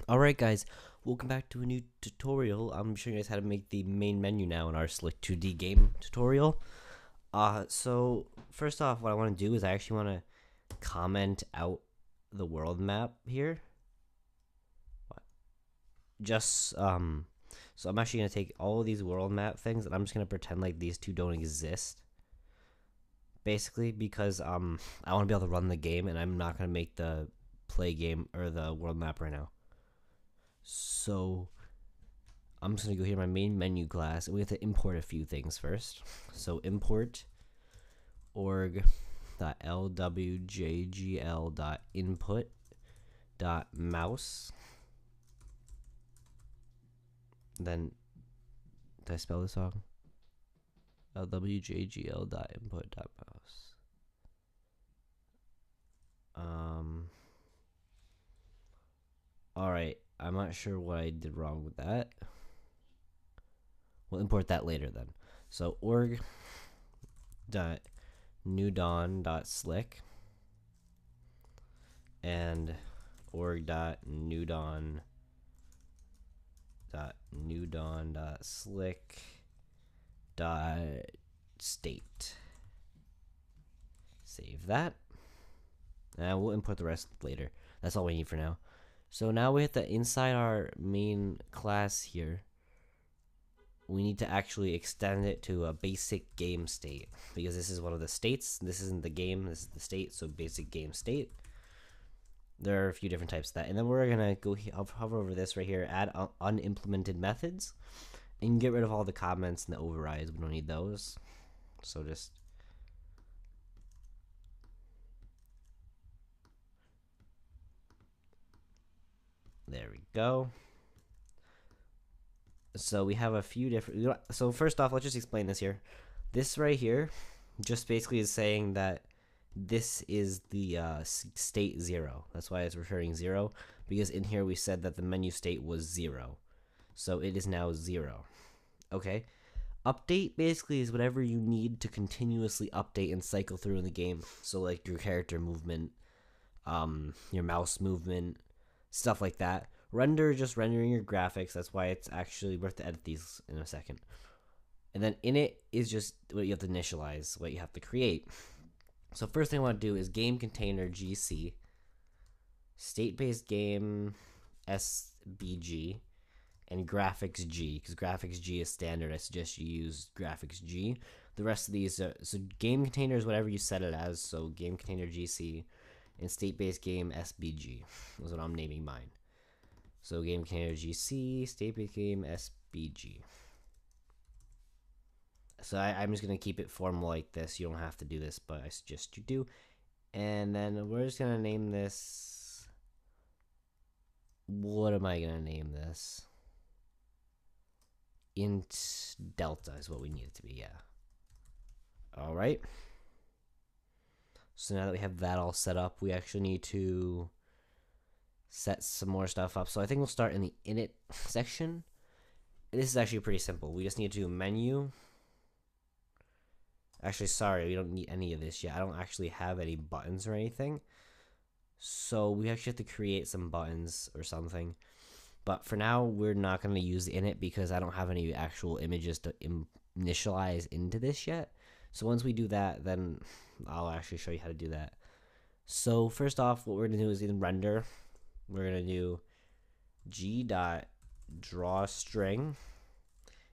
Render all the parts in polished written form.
Alright guys, welcome back to a new tutorial. I'm showing you guys how to make the main menu now in our Slick2D game tutorial. So first off, what I want to do is I actually want to comment out the world map here. So I'm actually going to take all of these world map things and I'm just going to pretend like these two don't exist. Basically, because I want to be able to run the game and I'm not going to make the play game or the world map right now. So I'm just gonna go here to my main menu class and we have to import a few things first. So import org.lwjgl.input.mouse. Then did I spell this wrong? lwjgl.input.mouse. Alright, I'm not sure what I did wrong with that. We'll import that later then. So org.newdawn.slick and org.newdawn.slick.state. Save that. And we'll import the rest later. That's all we need for now. So now we hit the inside our main class here. We need to actually extend it to a basic game state because this is one of the states. This isn't the game, this is the state, so basic game state. There are a few different types of that. And then we're gonna go I'll hover over this right here, add unimplemented methods, and get rid of all the comments and the overrides. We don't need those. So just there we go. So we have a few different. So first off, let's just explain this here. This right here just basically is saying that this is the state 0. That's why it's returning 0, because in here we said that the menu state was 0. So it is now 0. Okay. Update basically is whatever you need to continuously update and cycle through in the game. So like your character movement, your mouse movement, stuff like that. Render is just rendering your graphics. That's why it's actually worth to edit these in a second. And then init is just what you have to initialize, what you have to create. So first thing I want to do is game container GC, state-based game SBG, and graphics G, because graphics G is standard. I suggest you use graphics G. The rest of these, so game container is whatever you set it as. So game container GC and state-based game SBG is what I'm naming mine. So game container GC, state-based game SBG. So I'm just going to keep it formal like this. You don't have to do this, but I suggest you do. And then we're just going to name this. What am I going to name this? Int Delta is what we need it to be, yeah. Alright. So now that we have that all set up, we actually need to set some more stuff up. So I think we'll start in the init section. This is actually pretty simple. We just need to do menu. Actually, sorry, we don't need any of this yet. I don't actually have any buttons or anything. So we actually have to create some buttons or something. But for now, we're not going to use the init because I don't have any actual images to initialize into this yet. So once we do that, then I'll actually show you how to do that. So first off, what we're going to do is in render, we're going to do g.drawString,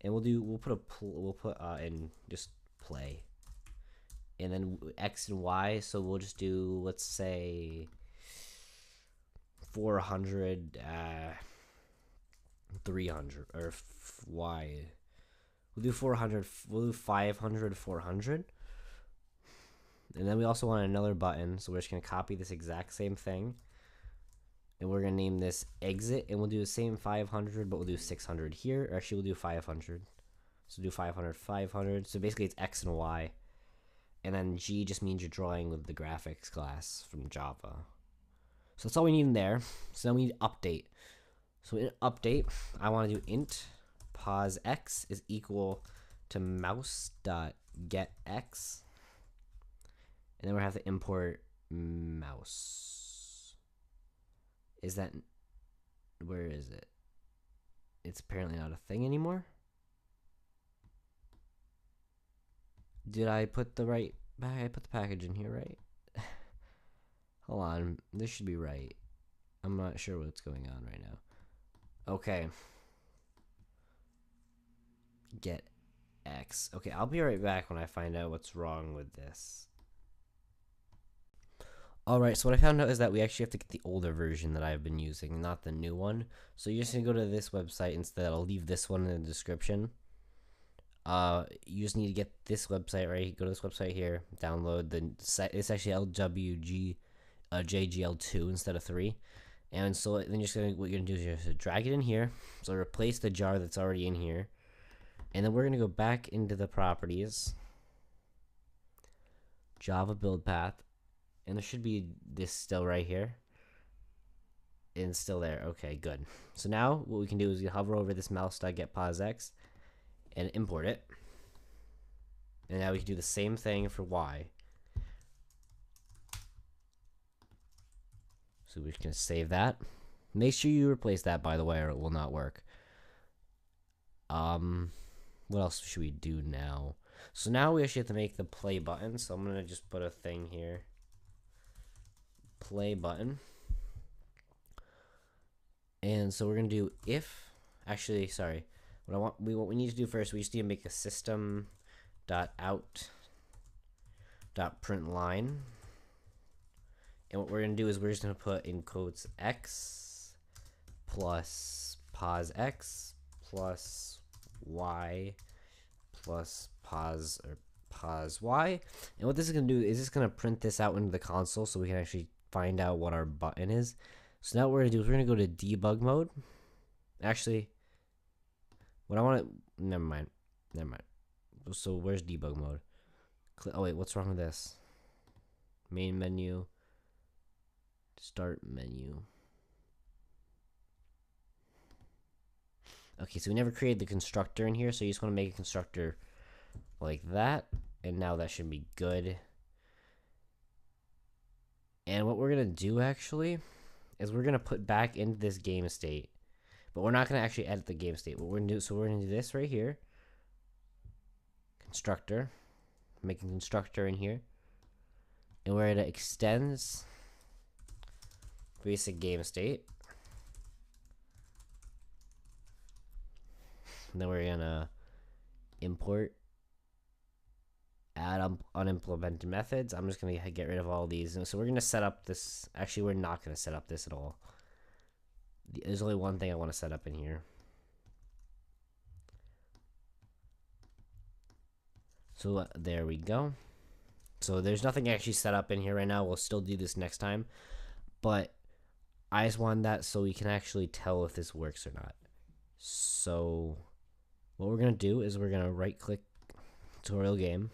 and we'll put in just play, and then x and y. So we'll just do, let's say 400 300, or y. We'll do 400. We'll do 500 400. And then we also want another button, so we're just gonna copy this exact same thing, and we're gonna name this exit, and we'll do the same 500, but we'll do 600 here. Or actually, we'll do 500. So do 500 500. So basically, it's x and y. And then G just means you're drawing with the graphics class from Java. So that's all we need in there. So then we need update. So in update, I want to do int pos x is equal to mouse.getX. And then we have to import mouse. Is that Where is it? It's apparently not a thing anymore. Did I put the right? I put the package in here, right? Hold on, this should be right. I'm not sure what's going on right now. Okay. Get X. Okay, I'll be right back when I find out what's wrong with this. Alright, so what I found out is that we actually have to get the older version that I've been using, not the new one. So you're just gonna go to this website instead. I'll leave this one in the description. You just need to get this website, right? Go to this website here, download the site. It's actually LWG JGL2 instead of 3. And so then you're just gonna, what you're gonna do is you're gonna drag it in here. So replace the jar that's already in here. And then we're gonna go back into the properties, Java build path, and there should be this still right here. And it's still there. Okay, good. So now what we can do is we hover over this mouse.get posx and import it. And now we can do the same thing for Y. So we're gonna save that. Make sure you replace that, by the way, or it will not work. What else should we do now? So now we actually have to make the play button. So I'm gonna just put a thing here. Play button. And so we're gonna do if. Actually, sorry. What we need to do first, we just need to make a system.out.println. And what we're gonna do is we're just gonna put in quotes x plus pos x plus y plus pos y. And what this is gonna do is it's gonna print this out into the console so we can actually find out what our button is. So now what we're gonna do is we're gonna go to debug mode. Actually, what I want to never mind. So where's debug mode? Oh wait, what's wrong with this? Main menu. Start menu. Okay, so we never created the constructor in here, so you just want to make a constructor like that, and now that should be good. And what we're gonna do actually is we're gonna put back into this game state, but we're not gonna actually edit the game state. What we're gonna do, so we're gonna do this right here, constructor, making constructor in here, and we're gonna extends basic game state. And then we're gonna import add unimplemented methods. I'm just gonna get rid of all these. And so we're gonna set up this. Actually, we're not gonna set up this at all. There's only one thing I want to set up in here. So there we go. So there's nothing actually set up in here right now. We'll still do this next time, but I just want that so we can actually tell if this works or not. So what we're gonna do is we're gonna right click tutorial game,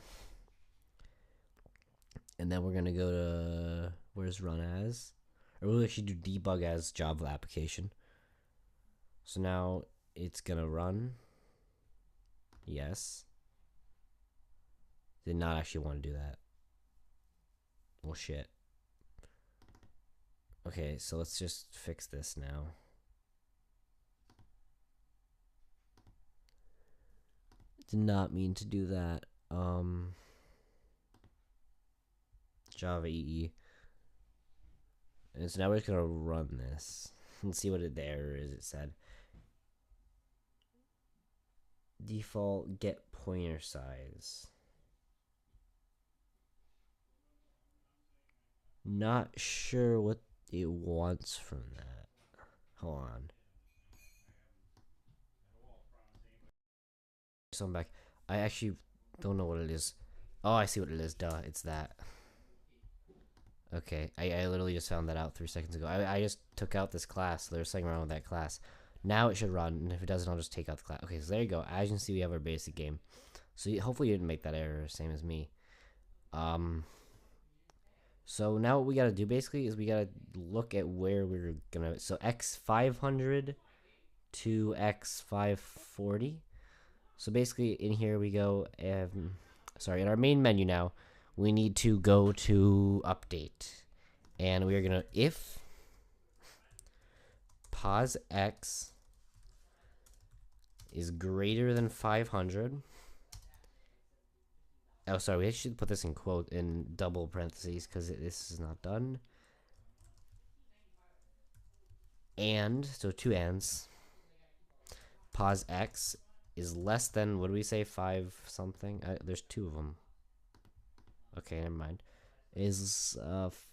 and then we're gonna go to where's run as, or we'll actually do debug as Java application. So now it's gonna run. Yes. Did not actually want to do that. Well, shit. Okay, so let's just fix this now. Did not mean to do that. Java EE. And so now we're just gonna run this and see what the error is. It said default get pointer size. Not sure what it wants from that. Hold on. So I'm back. I actually don't know what it is. Oh, I see what it is. Duh, it's that. Okay, I literally just found that out 3 seconds ago. I just took out this class. There's something wrong with that class. Now it should run, and if it doesn't, I'll just take out the class. Okay, so there you go. As you can see, we have our basic game. So hopefully you didn't make that error, same as me. So now what we gotta do basically is we gotta look at where we're gonna. So x500 to x540. So basically in here we go. Sorry, in our main menu now, we need to go to update, and we are gonna if pos x is greater than 500. Oh, sorry, we should put this in double parentheses because this is not done. And, so two ands. Pos x is less than, what do we say, 5 something? There's two of them. Okay, never mind. Is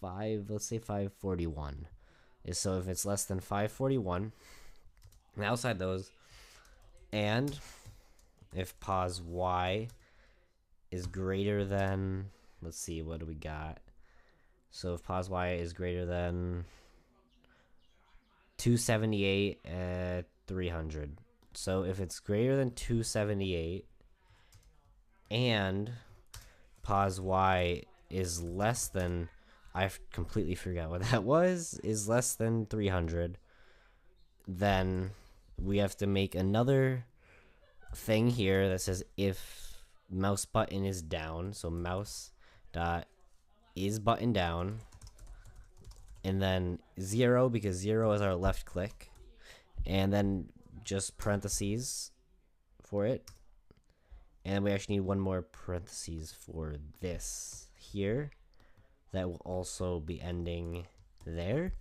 5, let's say 541. So if it's less than 541, and outside those, and if pos y is greater than, let's see, what do we got? So if pos y is greater than 278 at 300. So if it's greater than 278 and pos y is less than, I completely forgot what that was, is less than 300, then we have to make another thing here that says if mouse button is down, so mouse dot is button down, and then 0 because 0 is our left click, and then just parentheses for it, and we actually need one more parentheses for this here that will also be ending there,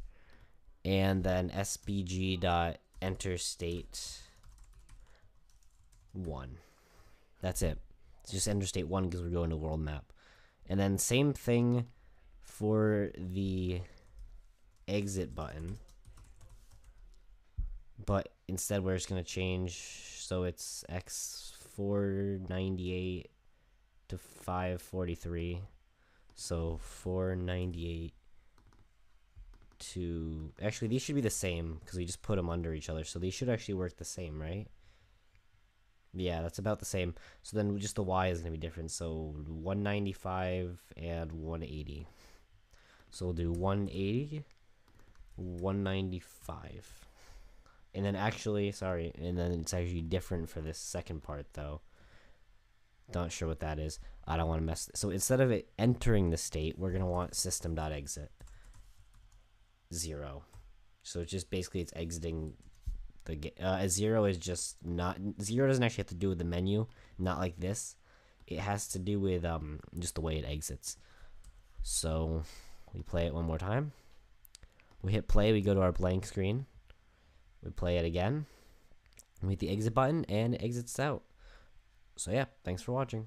and then sbg dot enter state 1. That's it. It's just enter state 1 because we're going to world map. And then same thing for the exit button, but instead we're just going to change, so it's x498 to 543. So 498 to, actually these should be the same because we just put them under each other, so these should actually work the same, right? Yeah, that's about the same. So then just the y is going to be different, so 195 and 180. So we'll do 180, 195. And then actually, sorry, and then it's actually different for this second part though. Not sure what that is. I don't want to mess. So instead of it entering the state, we're going to want system.exit 0. So it's just basically it's exiting the 0 is just not, 0 doesn't actually have to do with the menu, not like this. It has to do with just the way it exits. So we play it one more time. We hit play, we go to our blank screen. We play it again. We hit the exit button and it exits out. So yeah, thanks for watching.